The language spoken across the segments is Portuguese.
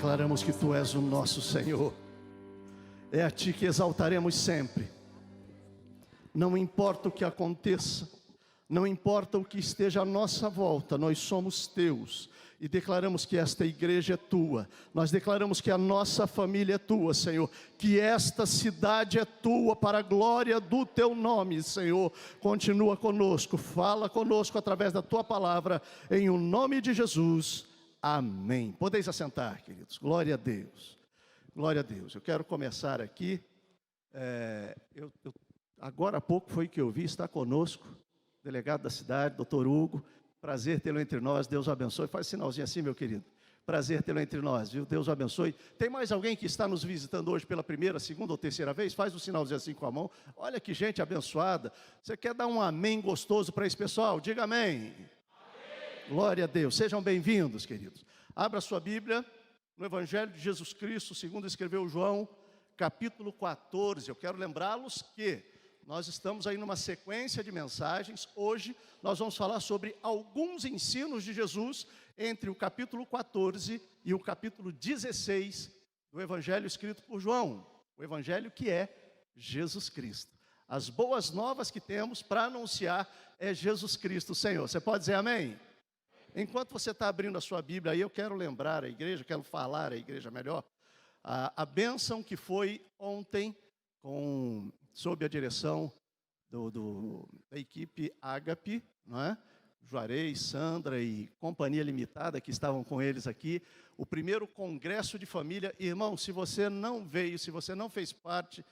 declaramos que Tu és o nosso Senhor. É a Ti que exaltaremos sempre. Não importa o que aconteça, não importa o que esteja à nossa volta, nós somos Teus. E declaramos que esta igreja é Tua. Nós declaramos que a nossa família é Tua, Senhor. Que esta cidade é Tua, para a glória do Teu nome, Senhor. Continua conosco, fala conosco através da Tua palavra, em o nome de Jesus. Amém. Podeis assentar, queridos. Glória a Deus. Glória a Deus. Eu quero começar aqui. Agora há pouco foi que eu vi, está conosco, delegado da cidade, doutor Hugo. Prazer tê-lo entre nós, Deus o abençoe. Faz sinalzinho assim, meu querido. Prazer tê-lo entre nós, viu? Deus o abençoe. Tem mais alguém que está nos visitando hoje pela primeira, segunda ou terceira vez? Faz um sinalzinho assim com a mão. Olha que gente abençoada. Você quer dar um amém gostoso para esse pessoal? Diga amém. Glória a Deus. Sejam bem-vindos, queridos. Abra sua Bíblia no Evangelho de Jesus Cristo, segundo escreveu João, capítulo 14. Eu quero lembrá-los que nós estamos aí numa sequência de mensagens. Hoje nós vamos falar sobre alguns ensinos de Jesus entre o capítulo 14 e o capítulo 16 do Evangelho escrito por João. O Evangelho que é Jesus Cristo. As boas novas que temos para anunciar é Jesus Cristo, Senhor. Você pode dizer amém? Enquanto você está abrindo a sua Bíblia aí, eu quero lembrar a igreja, quero falar à igreja melhor, a bênção que foi ontem sob a direção da equipe Ágape, não é? Juarez, Sandra e Companhia Limitada, que estavam com eles aqui, o primeiro congresso de família. Irmão, se você não veio, se você não fez parte,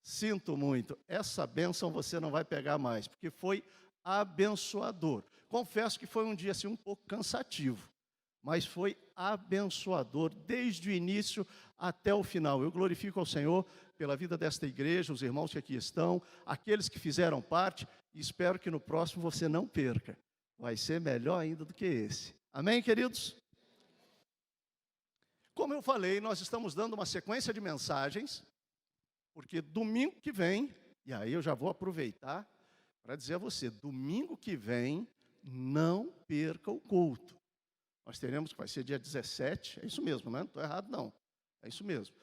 sinto muito, essa bênção você não vai pegar mais, porque foi abençoador. Confesso que foi um dia assim um pouco cansativo, mas foi abençoador desde o início até o final. Eu glorifico ao Senhor pela vida desta igreja, os irmãos que aqui estão, aqueles que fizeram parte, e espero que no próximo você não perca. Vai ser melhor ainda do que esse. Amém, queridos? Como eu falei, nós estamos dando uma sequência de mensagens, porque domingo que vem, e aí eu já vou aproveitar para dizer a você, domingo que vem, não perca o culto. Nós teremos, que vai ser dia 17, é isso mesmo, né? Não estou errado não, é isso mesmo.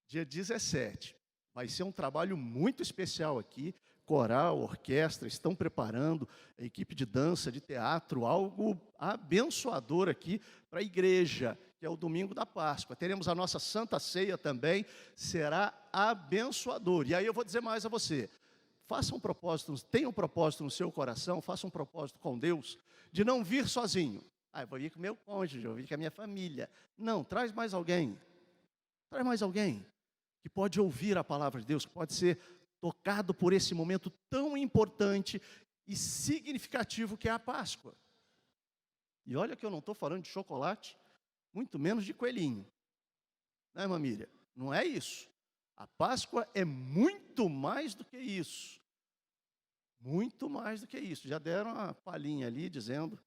Dia 17, vai ser um trabalho muito especial aqui, coral, orquestra, estão preparando, a equipe de dança, de teatro, algo abençoador aqui para a igreja, que é o domingo da Páscoa. Teremos a nossa Santa Ceia também, será abençoador. E aí eu vou dizer mais a você, faça um propósito, tenha um propósito no seu coração, faça um propósito com Deus, de não vir sozinho. Eu vou vir com o meu cônjuge, eu vou vir com a minha família. Não, traz mais alguém. Traz mais alguém que pode ouvir a palavra de Deus, que pode ser tocado por esse momento tão importante e significativo que é a Páscoa. E olha que eu não estou falando de chocolate, muito menos de coelhinho. Né, irmã Miriam? Não é isso. A Páscoa é muito mais do que isso. Muito mais do que isso. Já deram uma palhinha ali dizendo,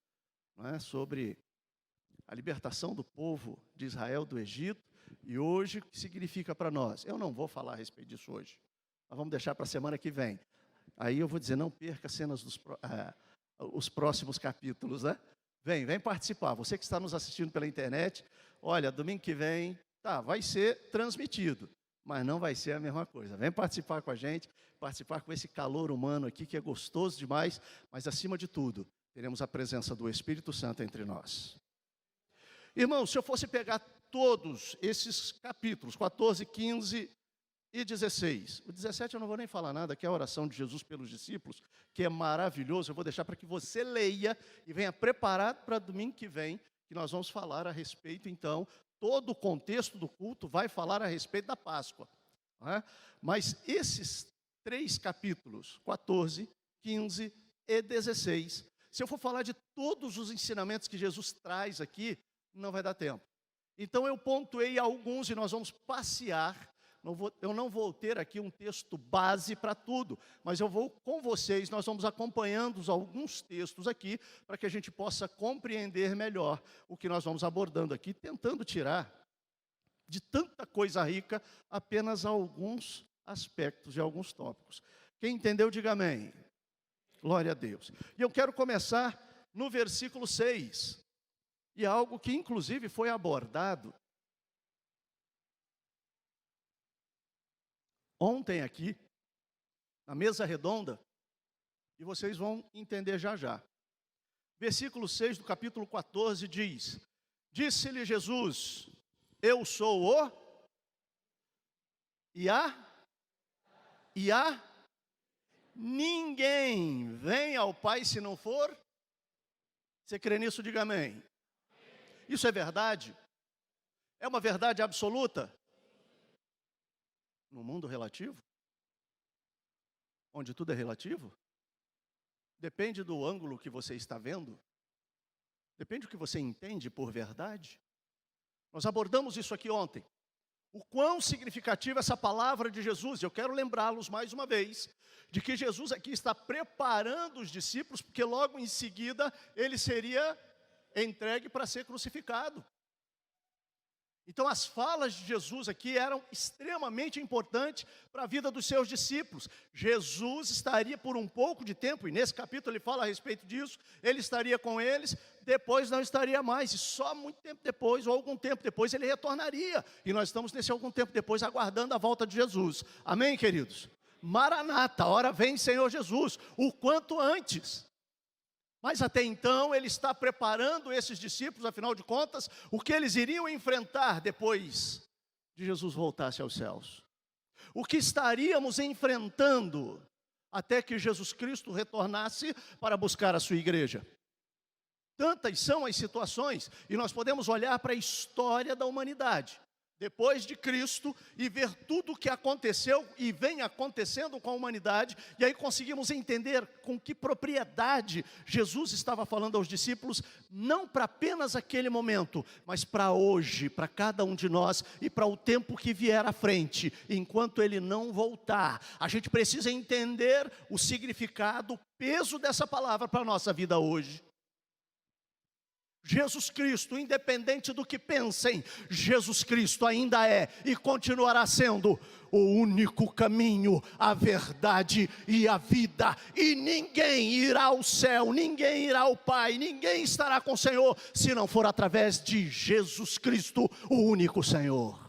não é, sobre a libertação do povo de Israel do Egito. E hoje, o que significa para nós? Eu não vou falar a respeito disso hoje. Nós vamos deixar para a semana que vem. Aí eu vou dizer, não perca cenas os próximos capítulos, né? Vem participar. Você que está nos assistindo pela internet, olha, domingo que vem, vai ser transmitido, mas não vai ser a mesma coisa. Vem participar com a gente, participar com esse calor humano aqui, que é gostoso demais, mas acima de tudo, teremos a presença do Espírito Santo entre nós. Irmãos, se eu fosse pegar todos esses capítulos, 14, 15 e 16. O 17 eu não vou nem falar nada, que é a oração de Jesus pelos discípulos, que é maravilhoso. Eu vou deixar para que você leia e venha preparado para domingo que vem, que nós vamos falar a respeito, então, todo o contexto do culto vai falar a respeito da Páscoa. Né? Mas esses 3 capítulos, 14, 15 e 16, se eu for falar de todos os ensinamentos que Jesus traz aqui, não vai dar tempo. Então eu pontuei alguns e nós vamos passear. Eu não vou ter aqui um texto base para tudo, mas eu vou com vocês, nós vamos acompanhando alguns textos aqui, para que a gente possa compreender melhor o que nós vamos abordando aqui, tentando tirar de tanta coisa rica apenas alguns aspectos de alguns tópicos. Quem entendeu, diga amém. Glória a Deus. E eu quero começar no versículo 6, e algo que inclusive foi abordado ontem aqui, na mesa redonda, e vocês vão entender já já. Versículo 6 do capítulo 14 diz: disse-lhe Jesus, eu sou o e ninguém vem ao Pai se não for. Você crê nisso? Diga amém. Isso é verdade? É uma verdade absoluta? No mundo relativo? Onde tudo é relativo? Depende do ângulo que você está vendo. Depende do que você entende por verdade. Nós abordamos isso aqui ontem. O quão significativa essa palavra de Jesus. Eu quero lembrá-los mais uma vez de que Jesus aqui está preparando os discípulos, porque logo em seguida ele seria entregue para ser crucificado. Então as falas de Jesus aqui eram extremamente importantes para a vida dos seus discípulos. Jesus estaria por um pouco de tempo, e nesse capítulo ele fala a respeito disso, ele estaria com eles, depois não estaria mais, e só muito tempo depois, ou algum tempo depois, ele retornaria. E nós estamos nesse algum tempo depois aguardando a volta de Jesus. Amém, queridos? Maranata, a hora vem, Senhor Jesus, o quanto antes. Mas até então ele está preparando esses discípulos, afinal de contas, o que eles iriam enfrentar depois de Jesus voltasse aos céus. O que estaríamos enfrentando até que Jesus Cristo retornasse para buscar a sua igreja. Tantas são as situações, e nós podemos olhar para a história da humanidade, depois de Cristo, e ver tudo o que aconteceu e vem acontecendo com a humanidade, e aí conseguimos entender com que propriedade Jesus estava falando aos discípulos, não para apenas aquele momento, mas para hoje, para cada um de nós, e para o tempo que vier à frente, enquanto Ele não voltar. A gente precisa entender o significado, o peso dessa palavra para a nossa vida hoje. Jesus Cristo, independente do que pensem, Jesus Cristo ainda é e continuará sendo o único caminho, a verdade e a vida. E ninguém irá ao céu, ninguém irá ao Pai, ninguém estará com o Senhor, se não for através de Jesus Cristo, o único Senhor.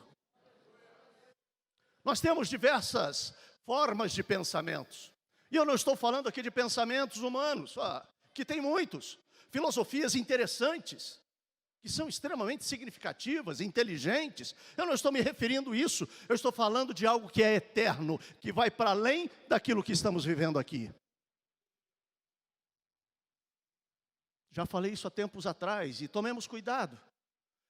Nós temos diversas formas de pensamentos. E eu não estou falando aqui de pensamentos humanos, que tem muitos. Filosofias interessantes, que são extremamente significativas, inteligentes. Eu não estou me referindo a isso, eu estou falando de algo que é eterno, que vai para além daquilo que estamos vivendo aqui. Já falei isso há tempos atrás, e tomemos cuidado,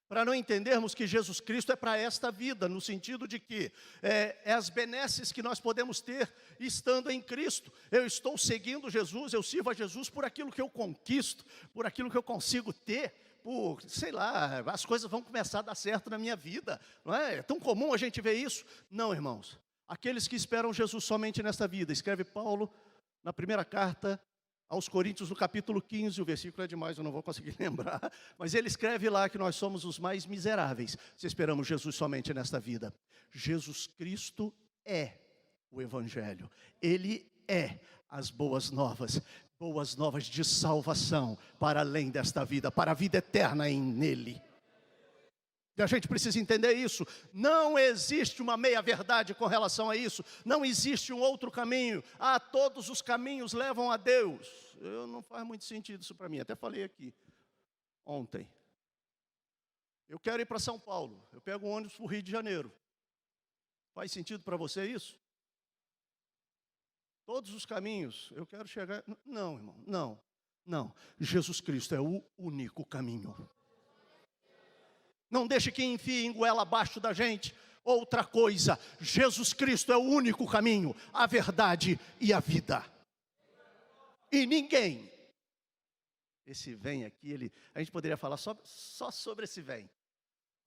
para não entendermos que Jesus Cristo é para esta vida, no sentido de que é as benesses que nós podemos ter estando em Cristo. Eu estou seguindo Jesus, eu sirvo a Jesus por aquilo que eu conquisto, por aquilo que eu consigo ter, por, sei lá, as coisas vão começar a dar certo na minha vida, não é? É tão comum a gente ver isso. Não, irmãos, aqueles que esperam Jesus somente nesta vida, escreve Paulo na primeira carta aos Coríntios, no capítulo 15, o versículo é demais, eu não vou conseguir lembrar, mas ele escreve lá que nós somos os mais miseráveis, se esperamos Jesus somente nesta vida. Jesus Cristo é o Evangelho, Ele é as boas novas de salvação, para além desta vida, para a vida eterna nele. E a gente precisa entender isso. Não existe uma meia-verdade com relação a isso. Não existe um outro caminho. Todos os caminhos levam a Deus. Não faz muito sentido isso para mim. Até falei aqui ontem. Eu quero ir para São Paulo. Eu pego um ônibus para o Rio de Janeiro. Faz sentido para você isso? Todos os caminhos, eu quero chegar... Não, irmão, não. Jesus Cristo é o único caminho. Não deixe que enfiem goela abaixo da gente outra coisa. Jesus Cristo é o único caminho, a verdade e a vida. E ninguém. Esse vem aqui, a gente poderia falar só sobre esse vem.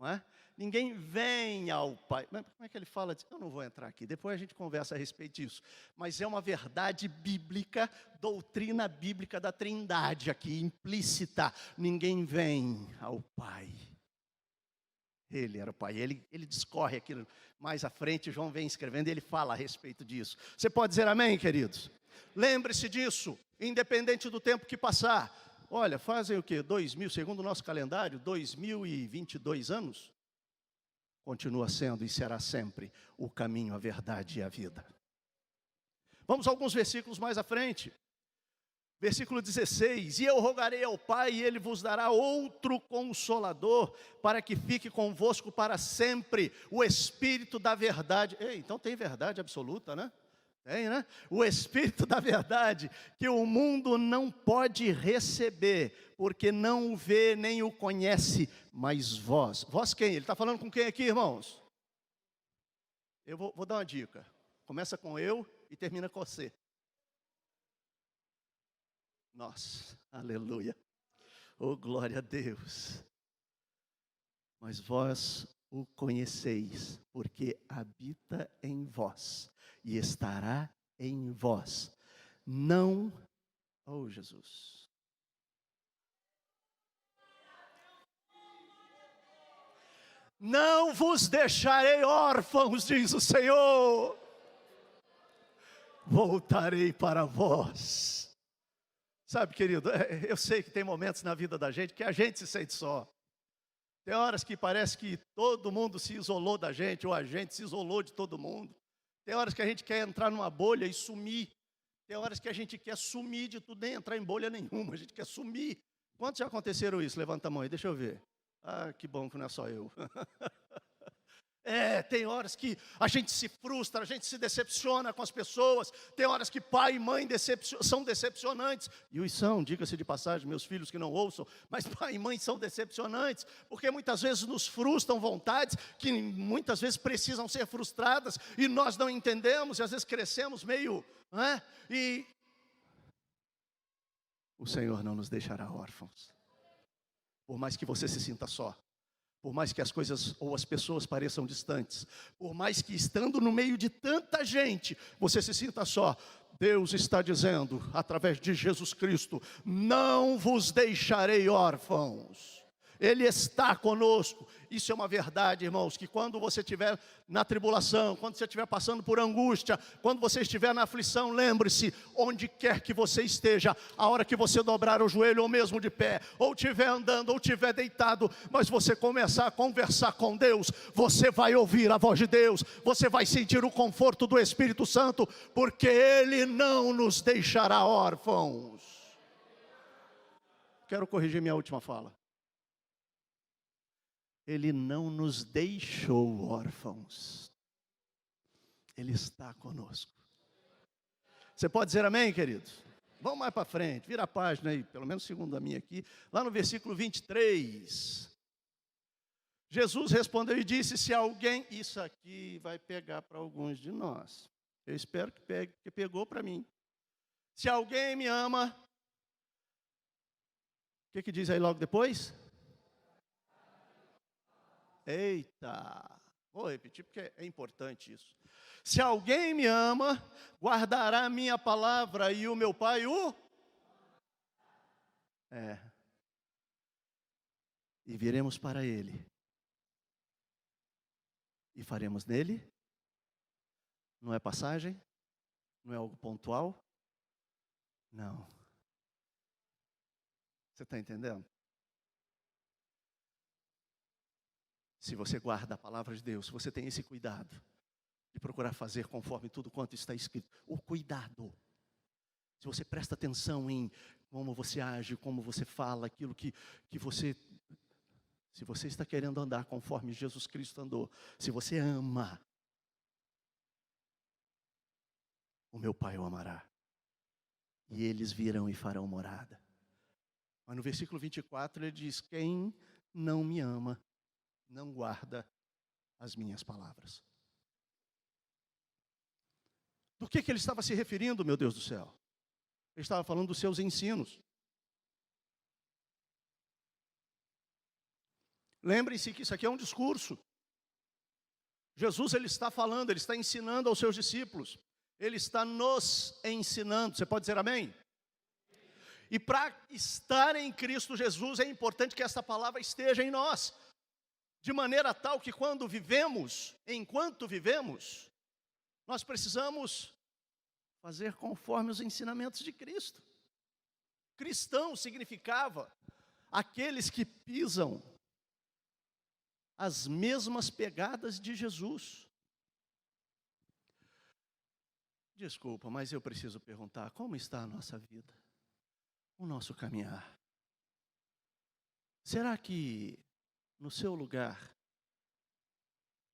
Não é? Ninguém vem ao Pai. Mas como é que ele fala? Eu não vou entrar aqui, depois a gente conversa a respeito disso. Mas é uma verdade bíblica, doutrina bíblica da Trindade aqui, implícita. Ninguém vem ao Pai. Ele era o Pai, ele discorre aquilo mais à frente, João vem escrevendo e ele fala a respeito disso. Você pode dizer amém, queridos? Lembre-se disso, independente do tempo que passar. Olha, fazem o quê? 2000, segundo o nosso calendário, 2022 anos? continua sendo e será sempre o caminho, a verdade e a vida. Vamos a alguns versículos mais à frente. Versículo 16: e eu rogarei ao Pai, e Ele vos dará outro Consolador, para que fique convosco para sempre, o Espírito da verdade. Ei, então tem verdade absoluta, né? Tem, né? O Espírito da verdade, que o mundo não pode receber, porque não o vê nem o conhece, mas vós quem? Ele está falando com quem aqui, irmãos? Eu vou dar uma dica, começa com eu e termina com você. Nós, aleluia, oh glória a Deus. Mas vós o conheceis, porque habita em vós e estará em vós. Não, oh Jesus. Não vos deixarei órfãos, diz o Senhor. Voltarei para vós. Sabe, querido, eu sei que tem momentos na vida da gente que a gente se sente só. Tem horas que parece que todo mundo se isolou da gente, ou a gente se isolou de todo mundo. Tem horas que a gente quer entrar numa bolha e sumir. Tem horas que a gente quer sumir de tudo, nem entrar em bolha nenhuma, a gente quer sumir. Quantos já aconteceram isso? Levanta a mão aí, deixa eu ver. Ah, que bom que não é só eu. Tem horas que a gente se frustra, a gente se decepciona com as pessoas. Tem horas que pai e mãe são decepcionantes. E os são, diga-se de passagem, meus filhos que não ouçam. Mas pai e mãe são decepcionantes, porque muitas vezes nos frustram vontades que muitas vezes precisam ser frustradas. E nós não entendemos, e às vezes crescemos meio... E o Senhor não nos deixará órfãos. Por mais que você se sinta só. Por mais que as coisas ou as pessoas pareçam distantes, por mais que estando no meio de tanta gente, você se sinta só, Deus está dizendo, através de Jesus Cristo, não vos deixarei órfãos. Ele está conosco. Isso é uma verdade, irmãos, que quando você estiver na tribulação, quando você estiver passando por angústia, quando você estiver na aflição, lembre-se, onde quer que você esteja, a hora que você dobrar o joelho, ou mesmo de pé, ou estiver andando, ou estiver deitado, mas você começar a conversar com Deus, você vai ouvir a voz de Deus, você vai sentir o conforto do Espírito Santo, porque Ele não nos deixará órfãos. Quero corrigir minha última fala. Ele não nos deixou órfãos. Ele está conosco. Você pode dizer amém, queridos? Vamos mais para frente, vira a página aí, pelo menos segundo a minha aqui. Lá no versículo 23. Jesus respondeu e disse, se alguém... Isso aqui vai pegar para alguns de nós. Eu espero que pegue, porque pegou para mim. Se alguém me ama... O que diz aí logo depois? Eita, vou repetir porque é importante isso. Se alguém me ama, guardará a minha palavra e o meu Pai o... E viremos para Ele. E faremos nele. Não é passagem? Não é algo pontual? Não. Você está entendendo? Se você guarda a palavra de Deus, se você tem esse cuidado de procurar fazer conforme tudo quanto está escrito, o cuidado. Se você presta atenção em como você age, como você fala, aquilo que você... Se você está querendo andar conforme Jesus Cristo andou, se você ama, o meu Pai o amará. E eles virão e farão morada. Mas no versículo 24 ele diz, quem não me ama, não guarda as minhas palavras. Do que ele estava se referindo, meu Deus do céu? Ele estava falando dos seus ensinos. Lembrem-se que isso aqui é um discurso. Jesus, ele está falando, ele está ensinando aos seus discípulos. Ele está nos ensinando. Você pode dizer amém? E para estar em Cristo Jesus, é importante que essa palavra esteja em nós. De maneira tal que quando vivemos, enquanto vivemos, nós precisamos fazer conforme os ensinamentos de Cristo. Cristão significava aqueles que pisam as mesmas pegadas de Jesus. Desculpa, mas eu preciso perguntar, como está a nossa vida? O nosso caminhar? Será que no seu lugar,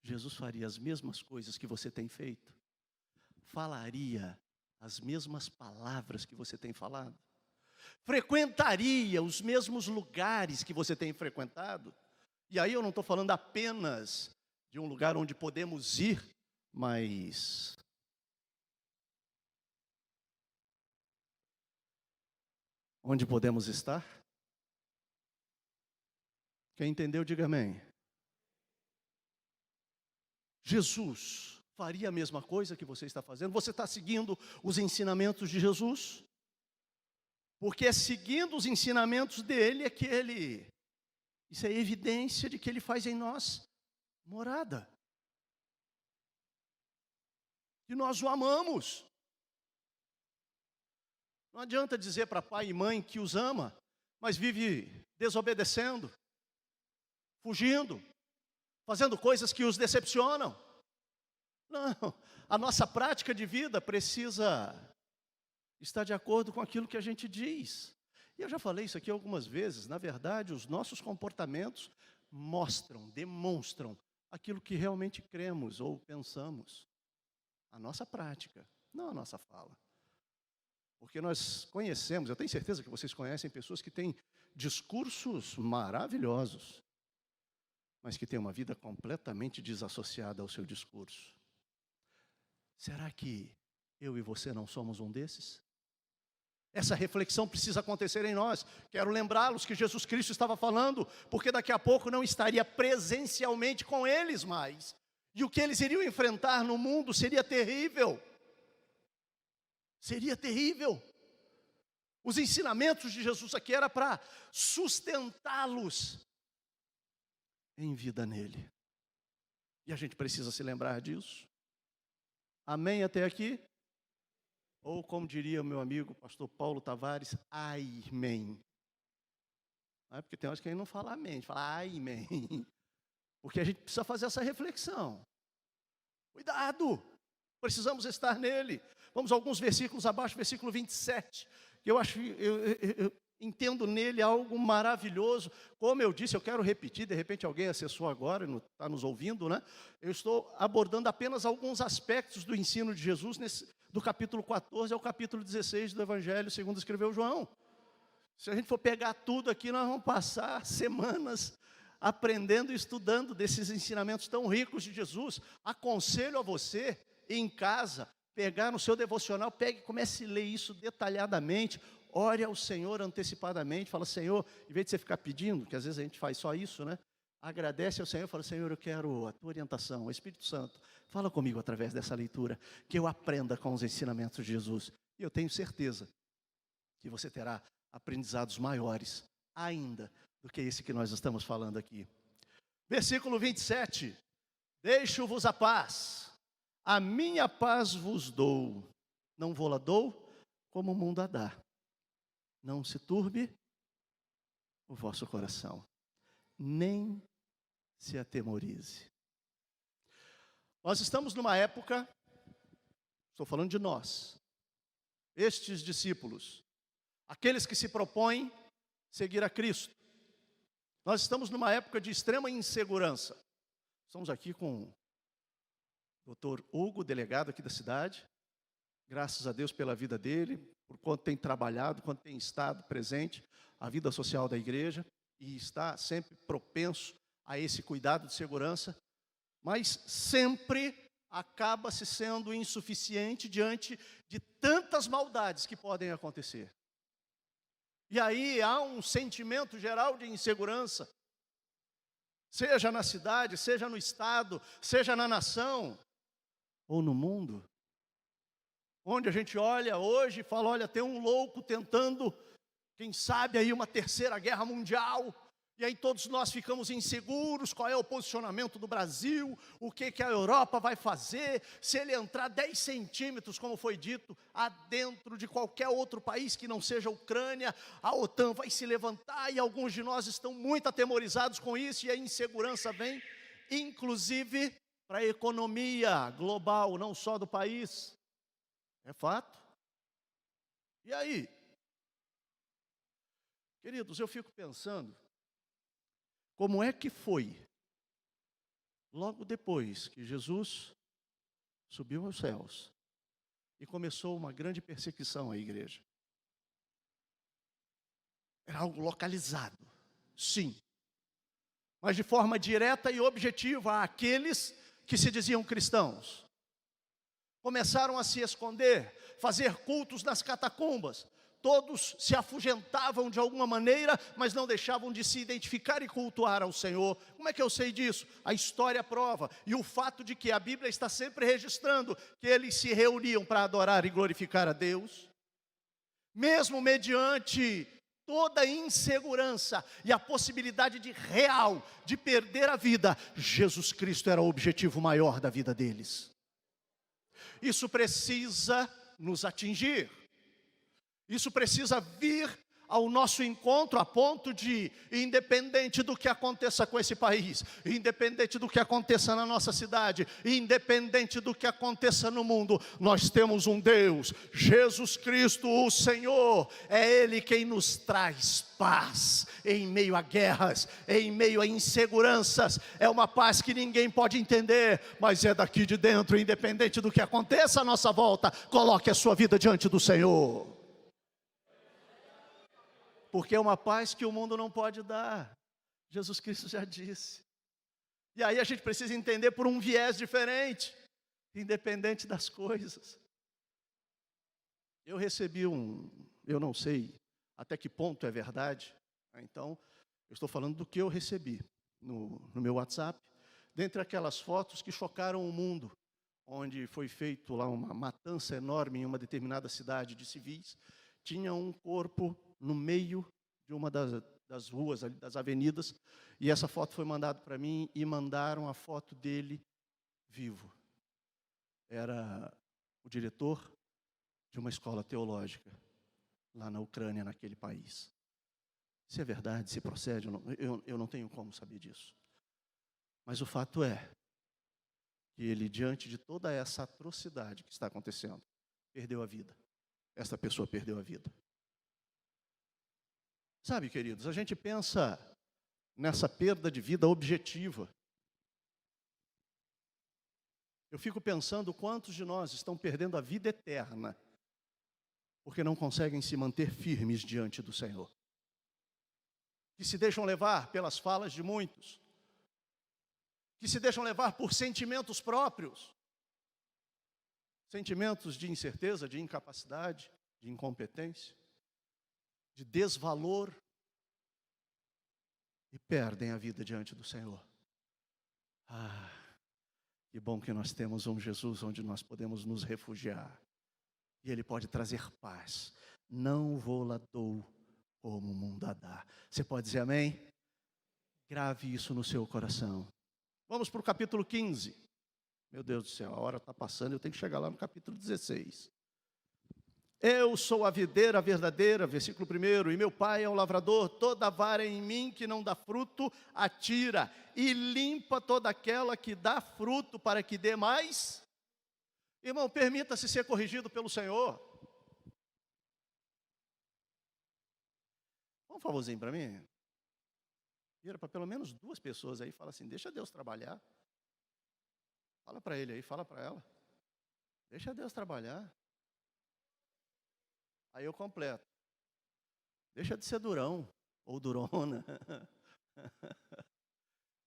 Jesus faria as mesmas coisas que você tem feito? Falaria as mesmas palavras que você tem falado? Frequentaria os mesmos lugares que você tem frequentado? E aí eu não estou falando apenas de um lugar onde podemos ir, mas onde podemos estar? Quem entendeu, diga amém. Jesus faria a mesma coisa que você está fazendo? Você está seguindo os ensinamentos de Jesus? Porque é seguindo os ensinamentos dele isso é evidência de que ele faz em nós morada. Que nós o amamos. Não adianta dizer para pai e mãe que os ama, mas vive desobedecendo, fugindo, fazendo coisas que os decepcionam. Não, a nossa prática de vida precisa estar de acordo com aquilo que a gente diz. E eu já falei isso aqui algumas vezes, na verdade, os nossos comportamentos demonstram aquilo que realmente cremos ou pensamos. A nossa prática, não a nossa fala. Porque nós conhecemos, eu tenho certeza que vocês conhecem pessoas que têm discursos maravilhosos, mas que têm uma vida completamente desassociada ao seu discurso. Será que eu e você não somos um desses? Essa reflexão precisa acontecer em nós. Quero lembrá-los que Jesus Cristo estava falando, porque daqui a pouco não estaria presencialmente com eles mais. E o que eles iriam enfrentar no mundo seria terrível. Seria terrível. Os ensinamentos de Jesus aqui era para sustentá-los em vida nele. E a gente precisa se lembrar disso. Amém até aqui? Ou como diria o meu amigo, pastor Paulo Tavares, amém. Não é porque tem horas que a gente não fala amém, a gente fala amém. Porque a gente precisa fazer essa reflexão. Cuidado, precisamos estar nele. Vamos a alguns versículos abaixo, versículo 27. Eu entendo nele algo maravilhoso. Como eu disse, eu quero repetir, de repente alguém acessou agora, está nos ouvindo, né? Eu estou abordando apenas alguns aspectos do ensino de Jesus, do capítulo 14 ao capítulo 16 do Evangelho, segundo escreveu João. Se a gente for pegar tudo aqui, nós vamos passar semanas aprendendo e estudando desses ensinamentos tão ricos de Jesus. Aconselho a você, em casa, pegar no seu devocional, pegue e comece a ler isso detalhadamente. Ore ao Senhor antecipadamente, fala, Senhor, em vez de você ficar pedindo, que às vezes a gente faz só isso, né? Agradece ao Senhor, fala, Senhor, eu quero a tua orientação, o Espírito Santo, fala comigo através dessa leitura, que eu aprenda com os ensinamentos de Jesus. E eu tenho certeza que você terá aprendizados maiores ainda do que esse que nós estamos falando aqui. Versículo 27, deixo-vos a paz, a minha paz vos dou, não vou-la dou como o mundo a dá. Não se turbe o vosso coração, nem se atemorize. Nós estamos numa época, estou falando de nós, estes discípulos, aqueles que se propõem seguir a Cristo. Nós estamos numa época de extrema insegurança. Estamos aqui com o Dr. Hugo, delegado aqui da cidade. Graças a Deus pela vida dele, por quanto tem trabalhado, quanto tem estado presente, a vida social da igreja, e está sempre propenso a esse cuidado de segurança, mas sempre acaba se sendo insuficiente diante de tantas maldades que podem acontecer. E aí há um sentimento geral de insegurança, seja na cidade, seja no estado, seja na nação, ou no mundo, onde a gente olha hoje e fala, olha, tem um louco tentando, quem sabe aí uma terceira guerra mundial, E aí todos nós ficamos inseguros, qual é o posicionamento do Brasil, o que a Europa vai fazer, se ele entrar 10 centímetros, como foi dito, adentro de qualquer outro país que não seja a Ucrânia, a OTAN vai se levantar, e alguns de nós estão muito atemorizados com isso, e a insegurança vem, inclusive, para a economia global, não só do país. É fato. E aí? Queridos, eu fico pensando, como é que foi, logo depois que Jesus subiu aos céus e começou uma grande perseguição à igreja? Era algo localizado, sim, mas de forma direta e objetiva àqueles que se diziam cristãos. Começaram a se esconder, fazer cultos nas catacumbas. Todos se afugentavam de alguma maneira, mas não deixavam de se identificar e cultuar ao Senhor. Como é que eu sei disso? A história prova. E o fato de que a Bíblia está sempre registrando que eles se reuniam para adorar e glorificar a Deus. Mesmo mediante toda a insegurança e a possibilidade real de perder a vida, Jesus Cristo era o objetivo maior da vida deles. Isso precisa nos atingir. Isso precisa vir ao nosso encontro a ponto de, independente do que aconteça com esse país, independente do que aconteça na nossa cidade, independente do que aconteça no mundo, nós temos um Deus, Jesus Cristo, o Senhor. É Ele quem nos traz paz em meio a guerras, em meio a inseguranças. É uma paz que ninguém pode entender, mas é daqui de dentro, independente do que aconteça à nossa volta. Coloque a sua vida diante do Senhor. Porque é uma paz que o mundo não pode dar. Jesus Cristo já disse. E aí a gente precisa entender por um viés diferente, independente das coisas. Eu recebi eu não sei até que ponto é verdade, então eu estou falando do que eu recebi no meu WhatsApp, dentre aquelas fotos que chocaram o mundo, onde foi feito lá uma matança enorme em uma determinada cidade de civis, tinha um corpo no meio de uma das ruas, das avenidas, e essa foto foi mandada para mim, e mandaram a foto dele vivo. Era o diretor de uma escola teológica, lá na Ucrânia, naquele país. Se é verdade, se procede, eu não tenho como saber disso. Mas o fato é que ele, diante de toda essa atrocidade que está acontecendo, perdeu a vida. Essa pessoa perdeu a vida. Sabe, queridos, a gente pensa nessa perda de vida objetiva. Eu fico pensando quantos de nós estão perdendo a vida eterna, porque não conseguem se manter firmes diante do Senhor. Que se deixam levar pelas falas de muitos, que se deixam levar por sentimentos próprios, sentimentos de incerteza, de incapacidade, de incompetência, de desvalor, e perdem a vida diante do Senhor. Ah, que bom que nós temos um Jesus onde nós podemos nos refugiar, e Ele pode trazer paz. Não vou-la dou como o mundo a dá. Você pode dizer amém? Grave isso no seu coração. Vamos para o capítulo 15. Meu Deus do céu, a hora está passando, eu tenho que chegar lá no capítulo 16. Eu sou a videira verdadeira, versículo 1, e meu pai é o lavrador. Toda vara em mim que não dá fruto, atira, e limpa toda aquela que dá fruto, para que dê mais. Irmão, permita-se ser corrigido pelo Senhor. Dá um favorzinho para mim. Vira para pelo menos 2 pessoas aí, fala assim, deixa Deus trabalhar. Fala para ele aí, fala para ela. Deixa Deus trabalhar. Aí eu completo. Deixa de ser durão ou durona.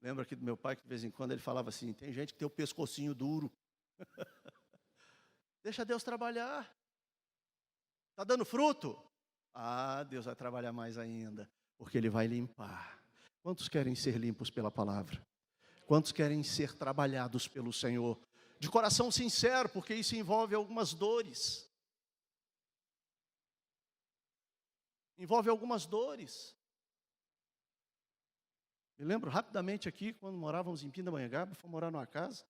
Lembra aqui do meu pai que de vez em quando ele falava assim, tem gente que tem o pescocinho duro. Deixa Deus trabalhar. Está dando fruto? Ah, Deus vai trabalhar mais ainda, porque Ele vai limpar. Quantos querem ser limpos pela palavra? Quantos querem ser trabalhados pelo Senhor? De coração sincero, porque isso envolve algumas dores. Envolve algumas dores. Me lembro rapidamente aqui, quando morávamos em Pindamonhangaba, fomos morar numa casa,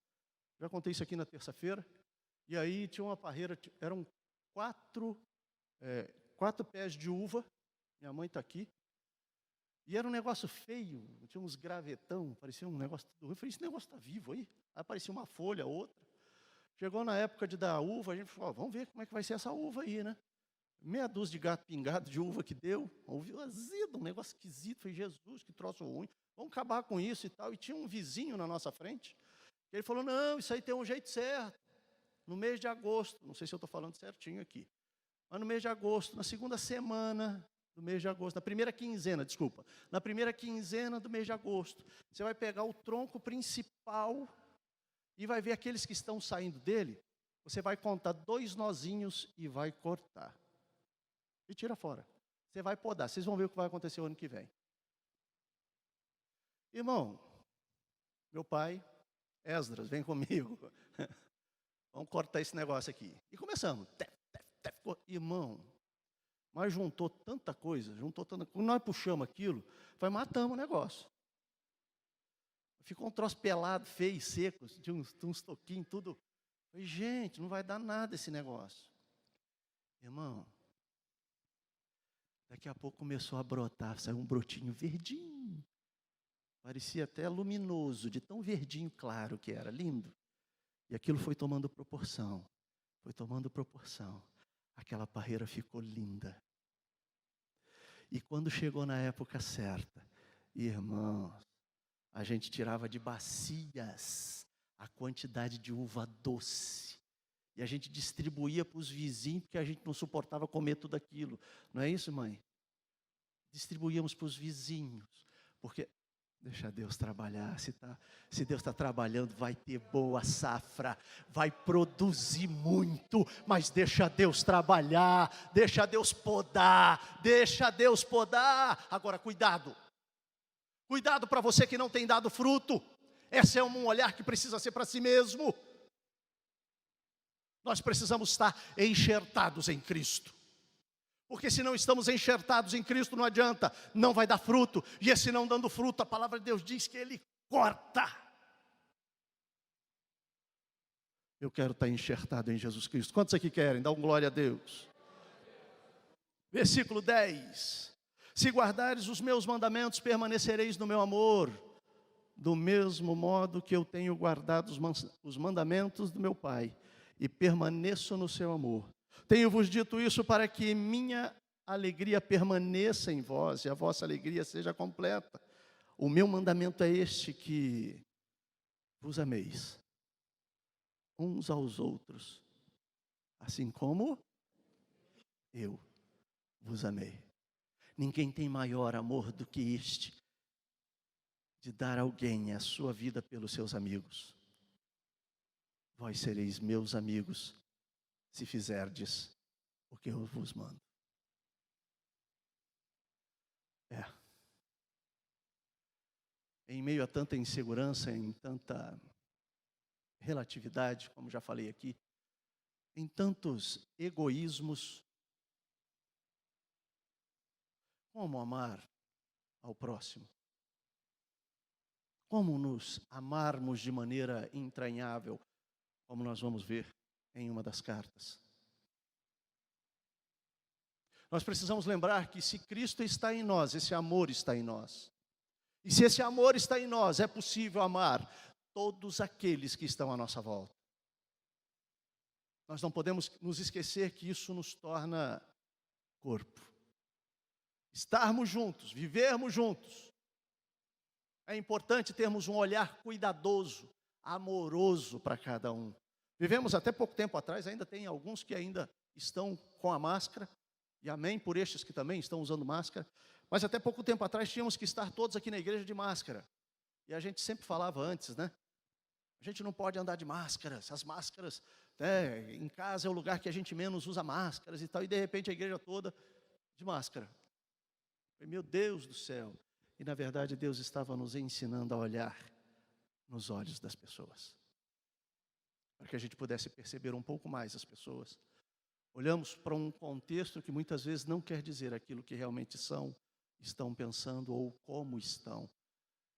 já contei isso aqui na terça-feira, e aí tinha uma parreira, eram quatro, quatro pés de uva, minha mãe está aqui, e era um negócio feio, tinha uns gravetão, parecia um negócio tudo ruim. Eu falei, esse negócio está vivo aí? Aí aparecia uma folha, outra. Chegou na época de dar uva, a gente falou, vamos ver como é que vai ser essa uva aí, né? Meia dúzia de gato pingado de uva que deu, ouviu azedo, um negócio esquisito. Falei, Jesus, que troço ruim, vamos acabar com isso e tal. E tinha um vizinho na nossa frente, que ele falou, não, isso aí tem um jeito certo. No mês de agosto, não sei se eu estou falando certinho aqui, mas no mês de agosto, na segunda semana do mês de agosto, na primeira quinzena, desculpa, na primeira quinzena do mês de agosto, você vai pegar o tronco principal e vai ver aqueles que estão saindo dele, você vai contar 2 nozinhos e vai cortar. E tira fora. Você vai podar, vocês vão ver o que vai acontecer o ano que vem. Irmão, meu pai, Esdras, vem comigo. Vamos cortar esse negócio aqui. E começamos. Irmão, mas juntou tanta coisa, quando nós puxamos aquilo, matamos o negócio. Ficou um troço pelado, feio, seco, tinha uns toquinhos, tudo. Falei, gente, não vai dar nada esse negócio. Irmão, daqui a pouco começou a brotar, saiu um brotinho verdinho. Parecia até luminoso, de tão verdinho claro que era, lindo. E aquilo foi tomando proporção, foi tomando proporção. Aquela parreira ficou linda. E quando chegou na época certa, irmãos, a gente tirava de bacias a quantidade de uva doce. E a gente distribuía para os vizinhos, porque a gente não suportava comer tudo aquilo. Não é isso, mãe? Distribuíamos para os vizinhos, porque... Deixa Deus trabalhar, se Deus está trabalhando, vai ter boa safra, vai produzir muito, mas deixa Deus trabalhar, deixa Deus podar. Agora, cuidado para você que não tem dado fruto, esse é um olhar que precisa ser para si mesmo. Nós precisamos estar enxertados em Cristo. Porque se não estamos enxertados em Cristo, não adianta, não vai dar fruto. E esse não dando fruto, a palavra de Deus diz que Ele corta. Eu quero estar enxertado em Jesus Cristo. Quantos aqui querem? Dá um glória a Deus. Versículo 10. Se guardares os meus mandamentos, permanecereis no meu amor, do mesmo modo que eu tenho guardado os mandamentos do meu Pai, e permaneço no seu amor. Tenho-vos dito isso para que minha alegria permaneça em vós e a vossa alegria seja completa. O meu mandamento é este, que vos ameis uns aos outros, assim como eu vos amei. Ninguém tem maior amor do que este, de dar a alguém a sua vida pelos seus amigos. Vós sereis meus amigos, se fizerdes o que eu vos mando. Em meio a tanta insegurança, em tanta relatividade, como já falei aqui, em tantos egoísmos, como amar ao próximo? Como nos amarmos de maneira entranhável, como nós vamos ver em uma das cartas. Nós precisamos lembrar que se Cristo está em nós, esse amor está em nós. E se esse amor está em nós, é possível amar todos aqueles que estão à nossa volta. Nós não podemos nos esquecer que isso nos torna corpo. Estarmos juntos, vivermos juntos. É importante termos um olhar cuidadoso, amoroso para cada um. Vivemos até pouco tempo atrás, ainda tem alguns que ainda estão com a máscara, e amém por estes que também estão usando máscara, mas até pouco tempo atrás tínhamos que estar todos aqui na igreja de máscara, e a gente sempre falava antes, né? A gente não pode andar de máscaras, as máscaras, em casa é o lugar que a gente menos usa máscaras e tal, e de repente a igreja toda de máscara. Meu Deus do céu! E na verdade Deus estava nos ensinando a olhar nos olhos das pessoas, para que a gente pudesse perceber um pouco mais as pessoas. Olhamos para um contexto que muitas vezes não quer dizer aquilo que realmente são, estão pensando ou como estão.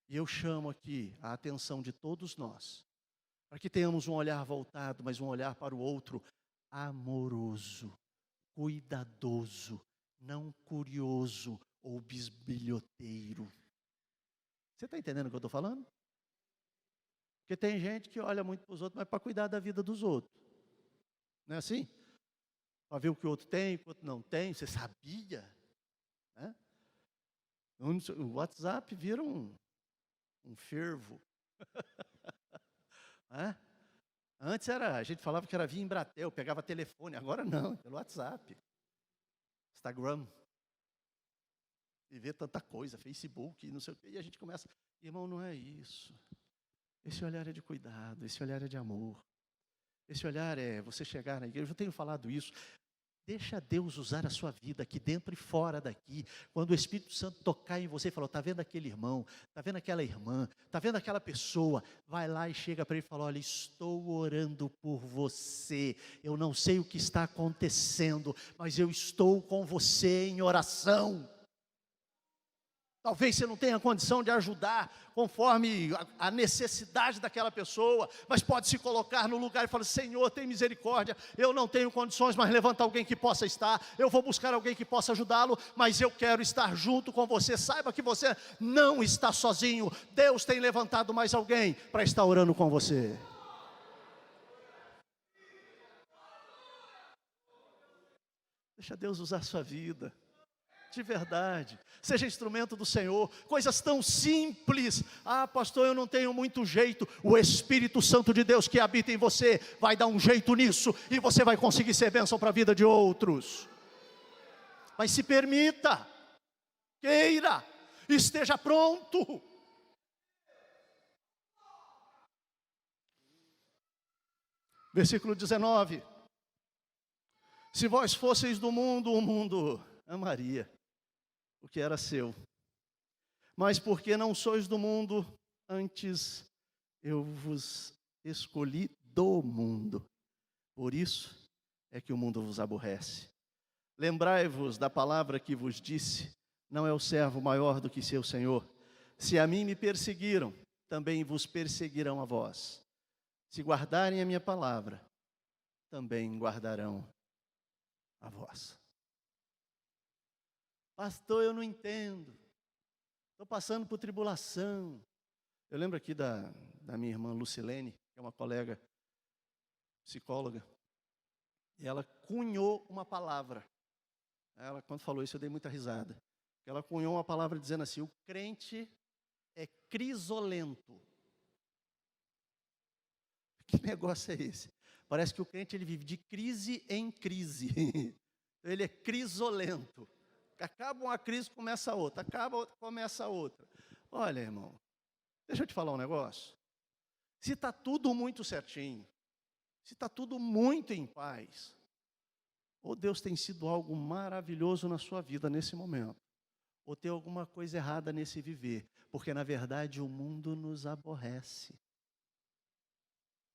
E eu chamo aqui a atenção de todos nós, para que tenhamos um olhar voltado, mas um olhar para o outro amoroso, cuidadoso, não curioso ou bisbilhoteiro. Você está entendendo o que eu estou falando? Porque tem gente que olha muito para os outros, mas para cuidar da vida dos outros. Não é assim? Para ver o que o outro tem, o que o outro não tem. Você sabia? Né? O WhatsApp vira um fervo. É? Antes a gente falava que era via Embratel, pegava telefone. Agora não, pelo WhatsApp. Instagram. E vê tanta coisa, Facebook, não sei o quê. E a gente começa, irmão, não é isso. Esse olhar é de cuidado, esse olhar é de amor. Esse olhar é você chegar na igreja, eu tenho falado isso. Deixa Deus usar a sua vida aqui dentro e fora daqui. Quando o Espírito Santo tocar em você e falar, está vendo aquele irmão, está vendo aquela irmã, está vendo aquela pessoa, vai lá e chega para ele e fala, olha, estou orando por você. Eu não sei o que está acontecendo, mas eu estou com você em oração. Talvez você não tenha condição de ajudar conforme a necessidade daquela pessoa, mas pode se colocar no lugar e falar, Senhor, tem misericórdia, eu não tenho condições, mas levanta alguém que possa estar, eu vou buscar alguém que possa ajudá-lo, mas eu quero estar junto com você. Saiba que você não está sozinho, Deus tem levantado mais alguém para estar orando com você. Deixa Deus usar a sua vida. De verdade, seja instrumento do Senhor, coisas tão simples. Ah, pastor, eu não tenho muito jeito. O Espírito Santo de Deus que habita em você vai dar um jeito nisso, e você vai conseguir ser bênção para a vida de outros. Mas se permita, queira, esteja pronto. Versículo 19: se vós fosseis do mundo, o mundo amaria o que era seu, mas porque não sois do mundo, antes eu vos escolhi do mundo, por isso é que o mundo vos aborrece. Lembrai-vos da palavra que vos disse, não é o servo maior do que seu senhor. Se a mim me perseguiram, também vos perseguirão a vós. Se guardarem a minha palavra, também guardarão a vós. Pastor, eu não entendo, estou passando por tribulação. Eu lembro aqui da minha irmã Lucilene, que é uma colega psicóloga, e ela cunhou uma palavra. Ela, quando falou isso, eu dei muita risada. Ela cunhou uma palavra dizendo assim, o crente é crisolento. Que negócio é esse? Parece que o crente ele vive de crise em crise. Ele é crisolento. Acaba uma crise, começa outra. Acaba outra, começa outra. Olha, irmão, deixa eu te falar um negócio. Se está tudo muito certinho, se está tudo muito em paz, ou Deus tem sido algo maravilhoso na sua vida nesse momento, ou tem alguma coisa errada nesse viver, porque na verdade o mundo nos aborrece.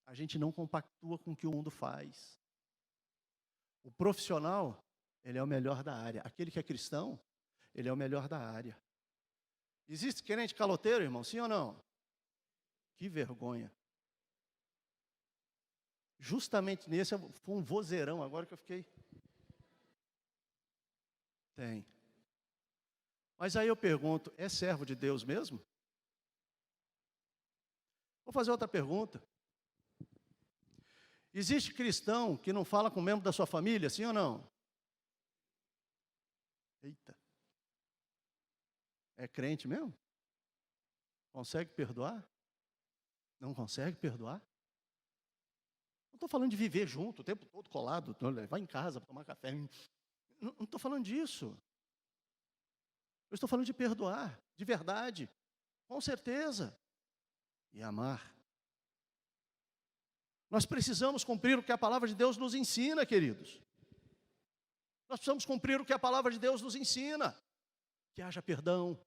A gente não compactua com o que o mundo faz. O profissional, ele é o melhor da área. Aquele que é cristão, ele é o melhor da área. Existe crente caloteiro, irmão? Sim ou não? Que vergonha. Justamente nesse, foi um vozeirão agora que eu fiquei. Tem. Mas aí eu pergunto, é servo de Deus mesmo? Vou fazer outra pergunta. Existe cristão que não fala com membro da sua família, sim ou não? Eita. É crente mesmo? Consegue perdoar? Não consegue perdoar? Não estou falando de viver junto, o tempo todo colado, vai em casa para tomar café. Não estou falando disso. Eu estou falando de perdoar, de verdade, com certeza, e amar. Nós precisamos cumprir o que a palavra de Deus nos ensina, queridos. Nós precisamos cumprir o que a palavra de Deus nos ensina. Que haja perdão.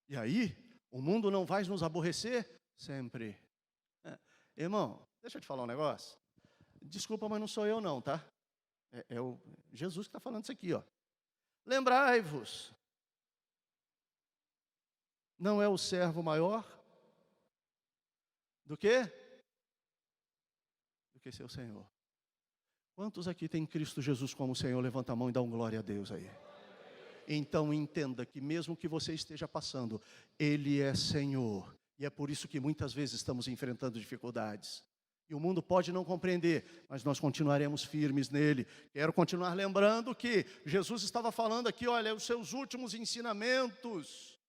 E aí, o mundo não vai nos aborrecer? Sempre. Irmão, deixa eu te falar um negócio. Desculpa, mas não sou eu não, tá? É o Jesus que está falando isso aqui, ó. Lembrai-vos não é o servo maior do que? Do que seu Senhor. Quantos aqui tem Cristo Jesus como Senhor? Levanta a mão e dá um glória a Deus aí. Então entenda que mesmo que você esteja passando, Ele é Senhor. E é por isso que muitas vezes estamos enfrentando dificuldades. E o mundo pode não compreender, mas nós continuaremos firmes nele. Quero continuar lembrando que Jesus estava falando aqui, olha, os seus últimos ensinamentos.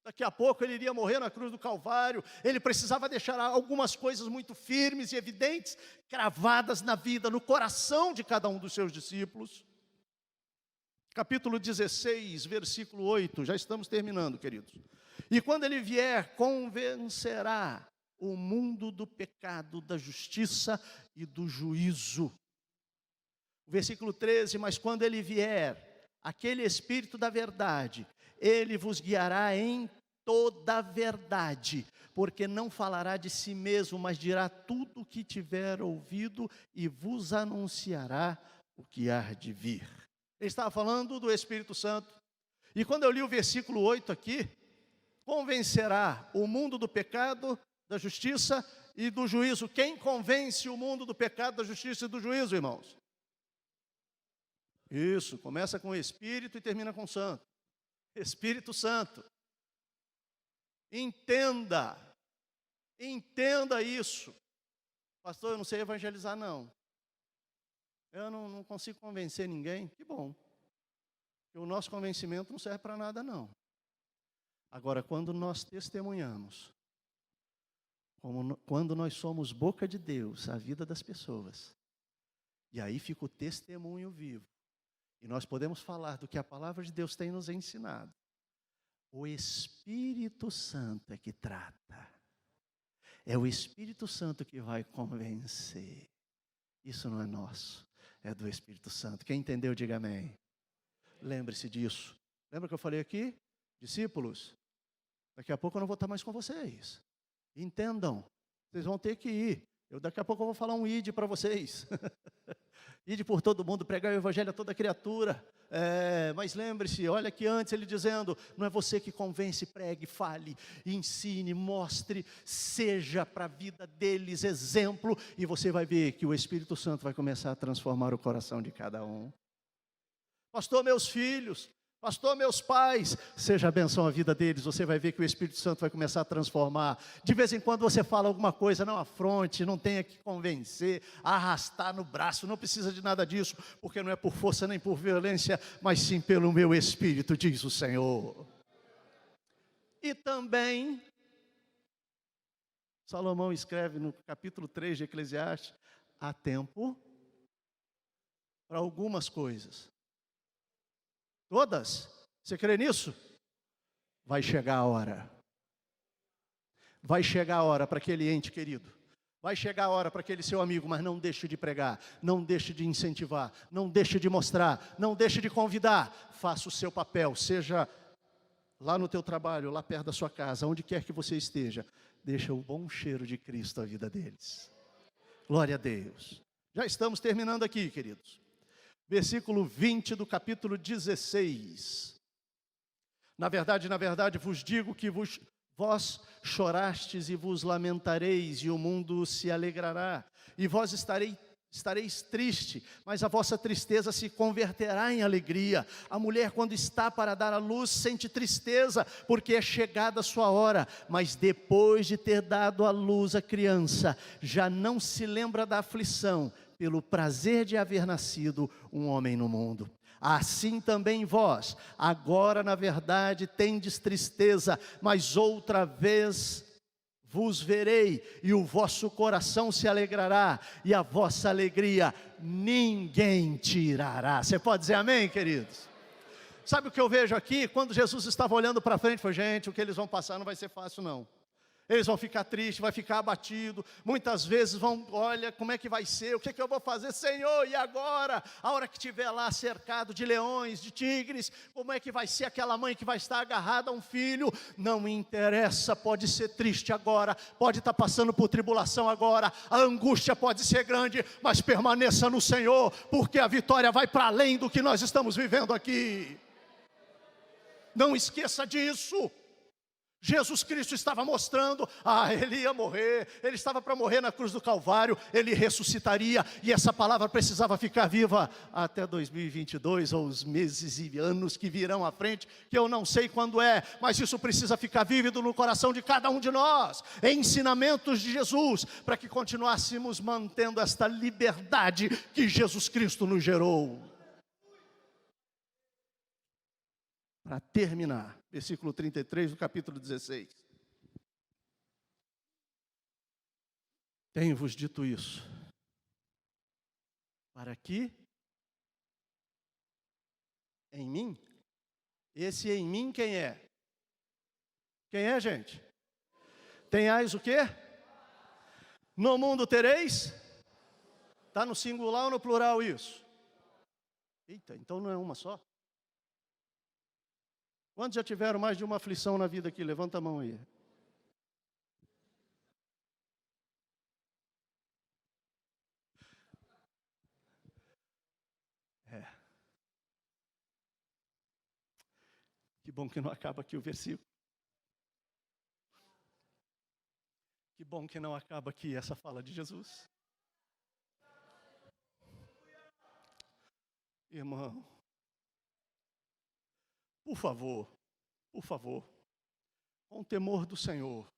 Daqui a pouco ele iria morrer na cruz do Calvário. Ele precisava deixar algumas coisas muito firmes e evidentes, cravadas na vida, no coração de cada um dos seus discípulos. Capítulo 16, versículo 8, já estamos terminando, queridos. E quando ele vier, convencerá o mundo do pecado, da justiça e do juízo. Versículo 13, mas quando ele vier, aquele Espírito da verdade, ele vos guiará em toda a verdade, porque não falará de si mesmo, mas dirá tudo o que tiver ouvido e vos anunciará o que há de vir. Ele estava falando do Espírito Santo. E quando eu li o versículo 8 aqui, convencerá o mundo do pecado, da justiça e do juízo. Quem convence o mundo do pecado, da justiça e do juízo, irmãos? Isso, começa com o Espírito e termina com o Santo. Espírito Santo. Entenda isso. Pastor, eu não sei evangelizar não. Eu não consigo convencer ninguém. Que bom. Porque o nosso convencimento não serve para nada não. Agora, quando nós testemunhamos, quando nós somos boca de Deus, a vida das pessoas, e aí fica o testemunho vivo, e nós podemos falar do que a palavra de Deus tem nos ensinado. O Espírito Santo é que trata. É o Espírito Santo que vai convencer. Isso não é nosso, é do Espírito Santo. Quem entendeu, diga amém. Lembre-se disso. Lembra que eu falei aqui? Discípulos, daqui a pouco eu não vou estar mais com vocês. Entendam, vocês vão ter que ir. Daqui a pouco eu vou falar um ide para vocês. Ide por todo mundo, pregar o evangelho a toda criatura. Mas lembre-se, olha aqui antes ele dizendo, não é você que convence, pregue, fale, ensine, mostre, seja para a vida deles exemplo, e você vai ver que o Espírito Santo vai começar a transformar o coração de cada um. Pastor, meus filhos, pastor, meus pais, seja a benção a vida deles, você vai ver que o Espírito Santo vai começar a transformar. De vez em quando você fala alguma coisa, não afronte, não tenha que convencer, arrastar no braço, não precisa de nada disso, porque não é por força nem por violência, mas sim pelo meu Espírito, diz o Senhor. E também, Salomão escreve no capítulo 3 de Eclesiastes, há tempo para algumas coisas. Todas? Você crê nisso? Vai chegar a hora. Vai chegar a hora para aquele ente querido. Vai chegar a hora para aquele seu amigo, mas não deixe de pregar, não deixe de incentivar, não deixe de mostrar, não deixe de convidar. Faça o seu papel, seja lá no teu trabalho, lá perto da sua casa, onde quer que você esteja. Deixa o bom cheiro de Cristo na vida deles. Glória a Deus. Já estamos terminando aqui, queridos. Versículo 20 do capítulo 16. Na verdade, vos digo que vós chorastes e vos lamentareis, e o mundo se alegrará. E vós estareis triste, mas a vossa tristeza se converterá em alegria. A mulher, quando está para dar à luz, sente tristeza, porque é chegada a sua hora. Mas depois de ter dado à luz a criança, já não se lembra da aflição, pelo prazer de haver nascido um homem no mundo. Assim também vós, agora na verdade tendes tristeza, mas outra vez vos verei, e o vosso coração se alegrará, e a vossa alegria ninguém tirará. Você pode dizer amém, queridos? Sabe o que eu vejo aqui? Quando Jesus estava olhando para frente, foi, gente, o que eles vão passar não vai ser fácil não. Eles vão ficar tristes, vai ficar abatido. Muitas vezes vão, olha, como é que vai ser? O que é que eu vou fazer? Senhor, e agora? A hora que estiver lá cercado de leões, de tigres, como é que vai ser aquela mãe que vai estar agarrada a um filho? Não me interessa, pode ser triste agora, pode estar passando por tribulação agora, a angústia pode ser grande, mas permaneça no Senhor, porque a vitória vai para além do que nós estamos vivendo aqui. Não esqueça disso. Jesus Cristo estava mostrando, ele ia morrer, ele estava para morrer na cruz do Calvário, ele ressuscitaria, e essa palavra precisava ficar viva até 2022, ou os meses e anos que virão à frente, que eu não sei quando é, mas isso precisa ficar vívido no coração de cada um de nós, ensinamentos de Jesus, para que continuássemos mantendo esta liberdade que Jesus Cristo nos gerou. Para terminar, versículo 33 do capítulo 16. Tenho-vos dito isso, para que em mim, esse em mim quem é? Quem é, gente? Tenhais o quê? No mundo tereis? Está no singular ou no plural isso? Eita, então não é uma só? Quantos já tiveram mais de uma aflição na vida aqui? Levanta a mão aí. Que bom que não acaba aqui o versículo. Que bom que não acaba aqui essa fala de Jesus. Irmão, por favor, com o temor do Senhor,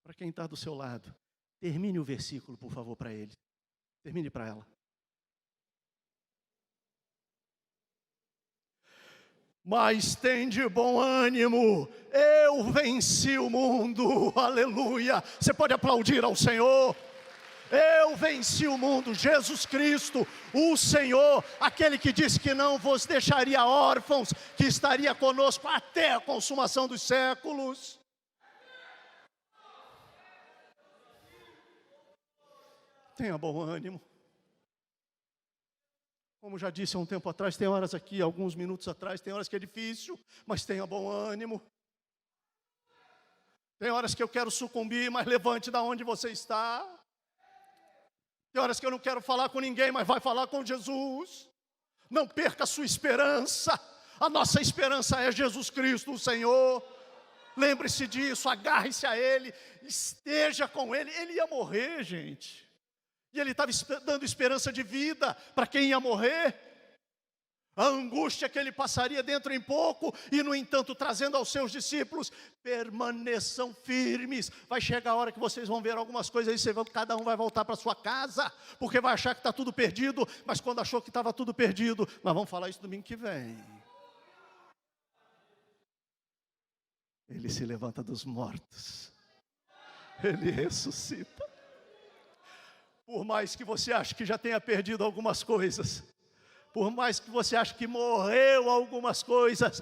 para quem está do seu lado, termine o versículo, por favor, para ele. Termine para ela. Mas tem de bom ânimo, eu venci o mundo, aleluia. Você pode aplaudir ao Senhor. Eu venci o mundo, Jesus Cristo, o Senhor, aquele que disse que não vos deixaria órfãos, que estaria conosco até a consumação dos séculos. Tenha bom ânimo. Como já disse há um tempo atrás, tem horas aqui, alguns minutos atrás, tem horas que é difícil, mas tenha bom ânimo. Tem horas que eu quero sucumbir, mas levante da onde você está. Tem horas que eu não quero falar com ninguém, mas vai falar com Jesus. Não perca a sua esperança. A nossa esperança é Jesus Cristo, o Senhor. Lembre-se disso, agarre-se a Ele, esteja com Ele. Ele ia morrer, gente. E Ele estava dando esperança de vida para quem ia morrer. A angústia que Ele passaria dentro em pouco, e no entanto trazendo aos seus discípulos, permaneçam firmes. Vai chegar a hora que vocês vão ver algumas coisas aí, cada um vai voltar para sua casa, porque vai achar que está tudo perdido, mas quando achou que estava tudo perdido, nós vamos falar isso domingo que vem. Ele se levanta dos mortos, Ele ressuscita. Por mais que você ache que já tenha perdido algumas coisas, por mais que você ache que morreu algumas coisas,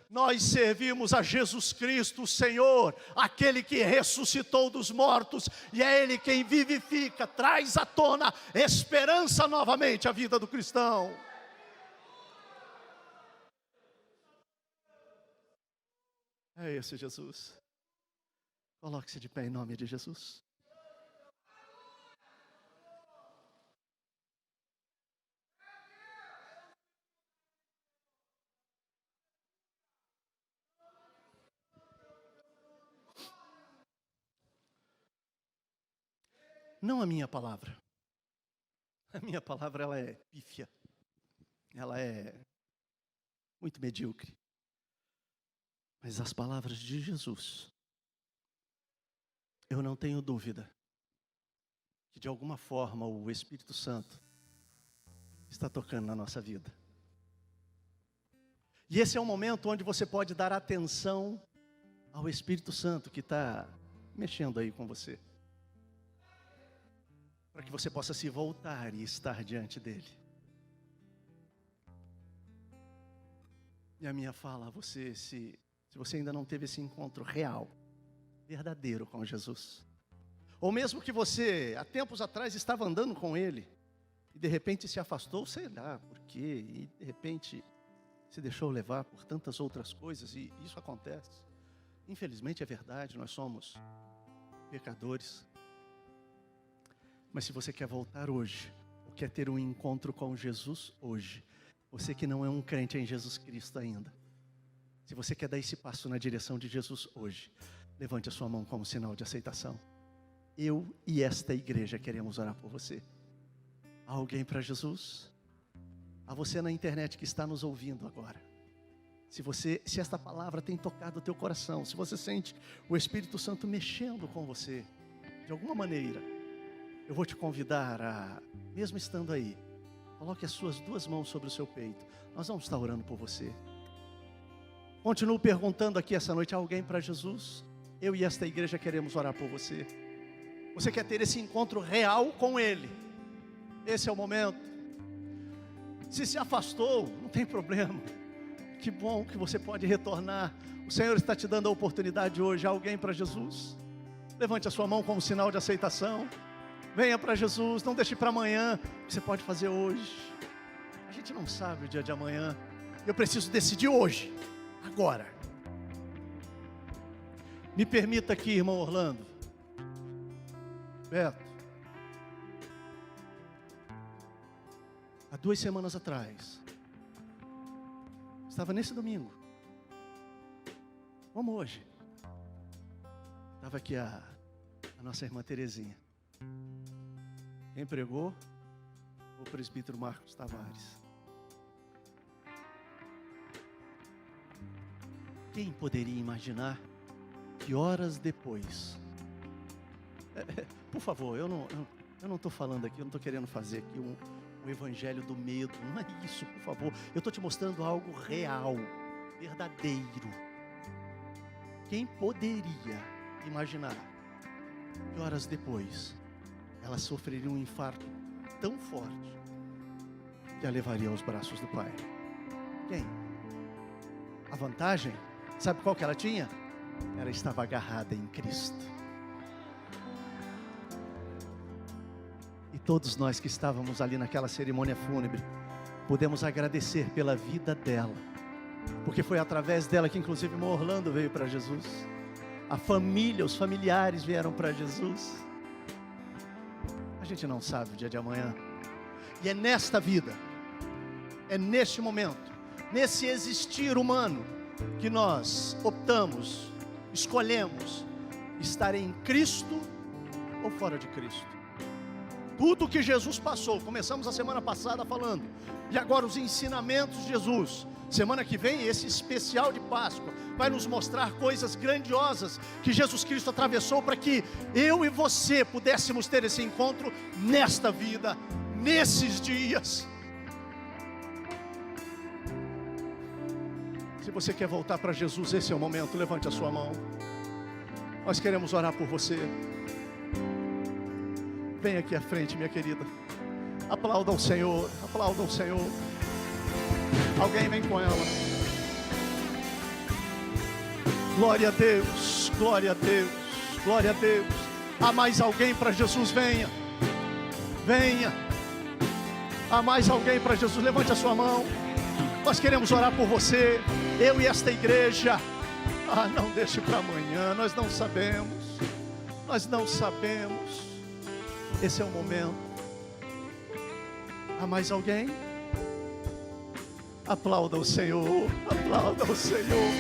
nós servimos a Jesus Cristo, o Senhor, aquele que ressuscitou dos mortos, e é Ele quem vivifica, traz à tona esperança novamente à vida do cristão. É esse Jesus. Coloque-se de pé em nome de Jesus. Não a minha palavra. A minha palavra, ela é pífia. Ela é muito medíocre. Mas as palavras de Jesus, eu não tenho dúvida que de alguma forma o Espírito Santo está tocando na nossa vida. E esse é um momento onde você pode dar atenção ao Espírito Santo que está mexendo aí com você, para que você possa se voltar e estar diante dele. E a minha fala a você, se você ainda não teve esse encontro real, verdadeiro com Jesus, ou mesmo que você há tempos atrás estava andando com ele e de repente se afastou, sei lá por quê, e de repente se deixou levar por tantas outras coisas, e isso acontece. Infelizmente é verdade, nós somos pecadores. Mas se você quer voltar hoje, ou quer ter um encontro com Jesus hoje, você que não é um crente em Jesus Cristo ainda, Se você quer dar esse passo na direção de Jesus hoje, levante a sua mão como sinal de aceitação. Eu e esta igreja queremos orar por você. Há alguém para Jesus? A você na internet que está nos ouvindo agora. Se esta palavra tem tocado o teu coração, se você sente o Espírito Santo mexendo com você, de alguma maneira, eu vou te convidar a, mesmo estando aí, coloque as suas duas mãos sobre o seu peito. Nós vamos estar orando por você. Continuo perguntando aqui essa noite, há alguém para Jesus? Eu e esta igreja queremos orar por você. Você quer ter esse encontro real com Ele? Esse é o momento. Se afastou, não tem problema. Que bom que você pode retornar. O Senhor está te dando a oportunidade hoje. Há alguém para Jesus? Levante a sua mão como sinal de aceitação. Venha para Jesus, não deixe para amanhã. O que você pode fazer hoje? A gente não sabe o dia de amanhã. Eu preciso decidir hoje, agora. Me permita aqui, irmão Orlando. Beto. Há 2 semanas atrás, estava nesse domingo, como hoje, estava aqui a nossa irmã Terezinha. Quem pregou? O presbítero Marcos Tavares. Quem poderia imaginar que horas depois, por favor, eu não estou falando aqui, eu não estou querendo fazer aqui um evangelho do medo, não é isso, por favor. Eu estou te mostrando algo real, verdadeiro. Quem poderia imaginar que horas depois ela sofreria um infarto tão forte que a levaria aos braços do Pai? Quem? A vantagem, sabe qual que ela tinha? Ela estava agarrada em Cristo. E todos nós que estávamos ali naquela cerimônia fúnebre, podemos agradecer pela vida dela, porque foi através dela que inclusive o Orlando veio para Jesus. A família, os familiares vieram para Jesus. A gente não sabe o dia de amanhã. E é nesta vida, é neste momento, nesse existir humano, que nós optamos, escolhemos estar em Cristo ou fora de Cristo. Tudo que Jesus passou, começamos a semana passada falando, e agora os ensinamentos de Jesus. Semana que vem, esse especial de Páscoa vai nos mostrar coisas grandiosas que Jesus Cristo atravessou para que eu e você pudéssemos ter esse encontro nesta vida, nesses dias. Se você quer voltar para Jesus, esse é o momento, levante a sua mão. Nós queremos orar por você. Vem aqui à frente, minha querida. Aplauda o Senhor, aplauda o Senhor. Alguém vem com ela. Glória a Deus, glória a Deus, glória a Deus. Há mais alguém para Jesus? Venha, venha. Há mais alguém para Jesus? Levante a sua mão. Nós queremos orar por você, eu e esta igreja. Não deixe para amanhã, nós não sabemos. Nós não sabemos. Esse é o momento. Há mais alguém? Aplauda o Senhor, aplauda o Senhor.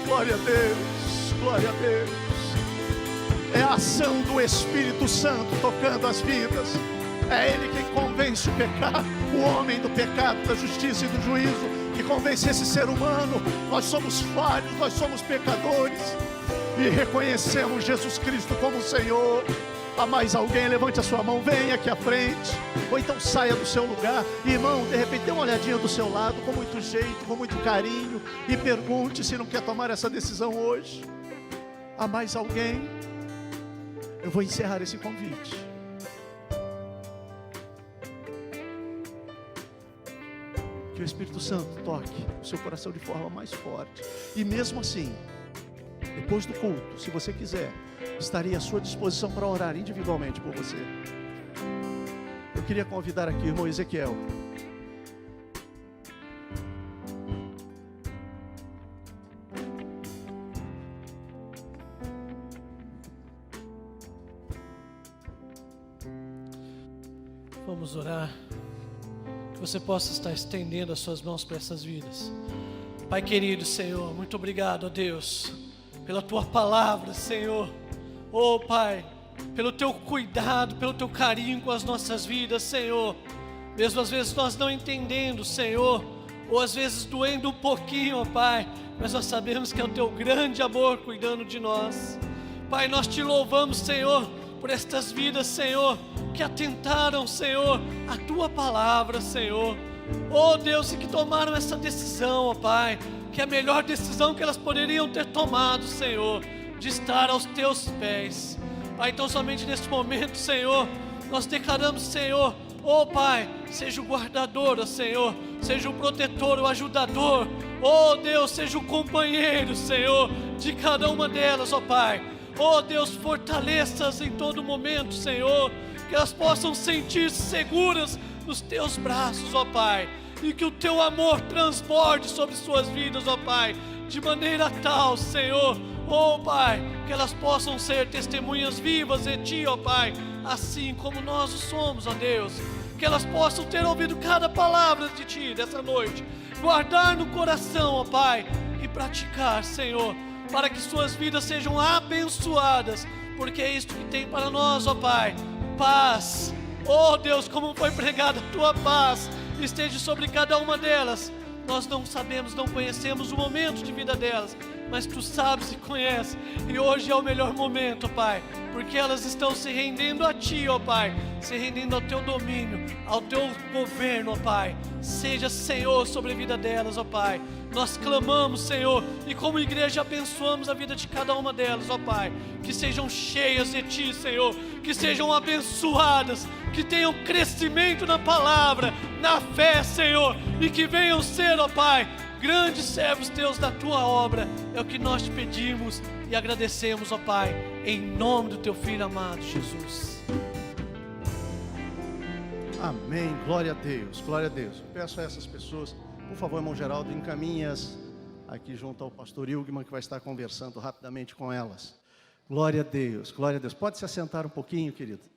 Glória a Deus, glória a Deus. É a ação do Espírito Santo tocando as vidas. É Ele quem convence o pecado, o homem do pecado, da justiça e do juízo, que convence esse ser humano. Nós somos falhos, nós somos pecadores e reconhecemos Jesus Cristo como Senhor. Há mais alguém? Levante a sua mão, venha aqui à frente, ou então saia do seu lugar. Irmão, de repente dê uma olhadinha do seu lado, com muito jeito, com muito carinho, e pergunte se não quer tomar essa decisão hoje. Há mais alguém? Eu vou encerrar esse convite. Que o Espírito Santo toque o seu coração de forma mais forte. E mesmo assim, depois do culto, se você quiser, estarei à sua disposição para orar individualmente por você. Eu queria convidar aqui o irmão Ezequiel. Vamos orar. você possa estar estendendo as suas mãos para essas vidas. Pai querido, Senhor, muito obrigado, ó Deus, pela Tua palavra, Senhor. Oh, Pai, pelo Teu cuidado, pelo Teu carinho com as nossas vidas, Senhor. Mesmo às vezes nós não entendendo, Senhor, ou às vezes doendo um pouquinho, ó Pai, mas nós sabemos que é o Teu grande amor cuidando de nós. Pai, nós Te louvamos, Senhor, por estas vidas, Senhor, que atentaram, Senhor, a Tua palavra, Senhor. Oh Deus, e que tomaram essa decisão, ó Pai, que é a melhor decisão que elas poderiam ter tomado, Senhor, de estar aos Teus pés. Pai, então somente neste momento, Senhor, nós declaramos, Senhor, oh Pai, seja o guardador, ó Senhor, seja o protetor, o ajudador, oh Deus, seja o companheiro, Senhor, de cada uma delas, ó Pai. Oh Deus, fortaleça-as em todo momento, Senhor, que elas possam sentir-se seguras nos Teus braços, ó Pai, e que o Teu amor transborde sobre suas vidas, ó Pai, de maneira tal, Senhor, oh Pai, que elas possam ser testemunhas vivas de Ti, ó Pai, assim como nós o somos, ó Deus, que elas possam ter ouvido cada palavra de Ti dessa noite, guardar no coração, ó Pai, e praticar, Senhor, para que suas vidas sejam abençoadas, porque é isto que tem para nós, ó Pai, paz. Oh Deus, como foi pregada a Tua paz, esteja sobre cada uma delas. Nós não sabemos, não conhecemos o momento de vida delas, mas Tu sabes e conheces, e hoje é o melhor momento, Pai, porque elas estão se rendendo a Ti, ó Pai, se rendendo ao Teu domínio, ao Teu governo, ó Pai. Seja, Senhor, sobre a vida delas, ó Pai. Nós clamamos, Senhor, e como igreja abençoamos a vida de cada uma delas, ó Pai. Que sejam cheias de Ti, Senhor, que sejam abençoadas, que tenham crescimento na palavra, na fé, Senhor, e que venham ser, ó Pai, grandes servos Teus da Tua obra. É o que nós Te pedimos e agradecemos, ó Pai, em nome do Teu Filho amado, Jesus. Amém, glória a Deus, glória a Deus. Peço a essas pessoas, por favor, irmão Geraldo, encaminhe-as aqui junto ao pastor Ilgman, que vai estar conversando rapidamente com elas. Glória a Deus, glória a Deus. Pode se assentar um pouquinho, querido.